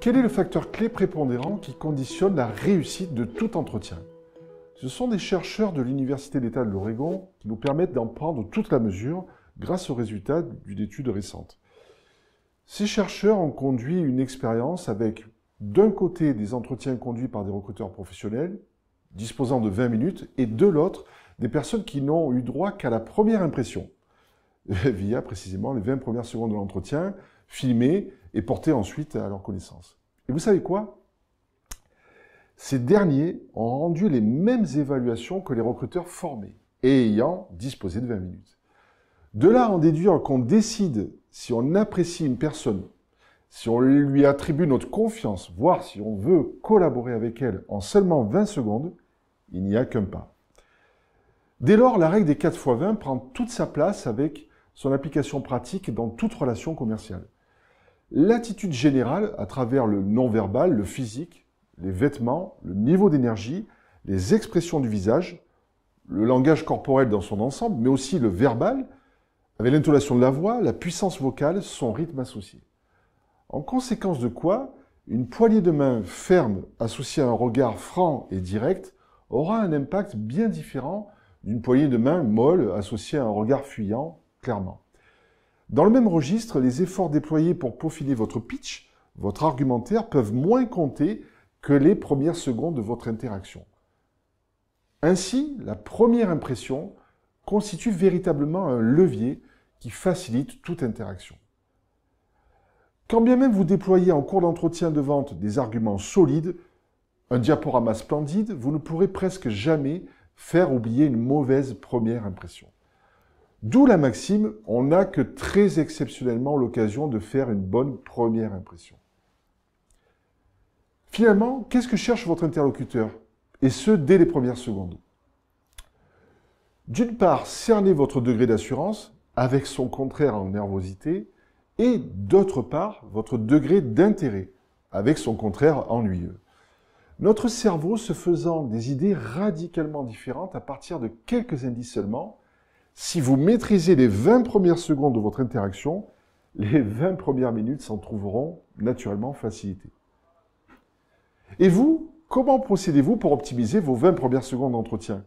Quel est le facteur clé prépondérant qui conditionne la réussite de tout entretien? Ce sont des chercheurs de l'Université d'État de l'Oregon qui nous permettent d'en prendre toute la mesure grâce aux résultats d'une étude récente. Ces chercheurs ont conduit une expérience avec, d'un côté, des entretiens conduits par des recruteurs professionnels, disposant de 20 minutes, et de l'autre, des personnes qui n'ont eu droit qu'à la première impression, via précisément les 20 premières secondes de l'entretien, filmées et portées ensuite à leur connaissance. Et vous savez quoi? Ces derniers ont rendu les mêmes évaluations que les recruteurs formés et ayant disposé de 20 minutes. De là à en déduire qu'on décide si on apprécie une personne, si on lui attribue notre confiance, voire si on veut collaborer avec elle en seulement 20 secondes, il n'y a qu'un pas. Dès lors, la règle des 4 x 20 prend toute sa place avec son application pratique dans toute relation commerciale. L'attitude générale, à travers le non-verbal, le physique, les vêtements, le niveau d'énergie, les expressions du visage, le langage corporel dans son ensemble, mais aussi le verbal, avec l'intonation de la voix, la puissance vocale, son rythme associé. En conséquence de quoi, une poignée de main ferme associée à un regard franc et direct aura un impact bien différent d'une poignée de main molle associée à un regard fuyant, clairement. Dans le même registre, les efforts déployés pour peaufiner votre pitch, votre argumentaire, peuvent moins compter que les premières secondes de votre interaction. Ainsi, la première impression constitue véritablement un levier qui facilite toute interaction. Quand bien même vous déployez en cours d'entretien de vente des arguments solides, un diaporama splendide, vous ne pourrez presque jamais faire oublier une mauvaise première impression. D'où la maxime, on n'a que très exceptionnellement l'occasion de faire une bonne première impression. Finalement, qu'est-ce que cherche votre interlocuteur? Et ce, dès les premières secondes. D'une part, cerner votre degré d'assurance, avec son contraire en nervosité, et d'autre part, votre degré d'intérêt, avec son contraire ennuyeux. Notre cerveau se faisant des idées radicalement différentes à partir de quelques indices seulement, si vous maîtrisez les 20 premières secondes de votre interaction, les 20 premières minutes s'en trouveront naturellement facilitées. Et vous, comment procédez-vous pour optimiser vos 20 premières secondes d'entretien?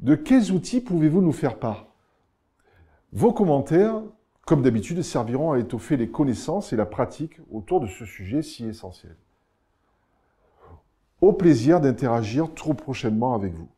De quels outils pouvez-vous nous faire part? Vos commentaires, comme d'habitude, serviront à étoffer les connaissances et la pratique autour de ce sujet si essentiel. Au plaisir d'interagir trop prochainement avec vous.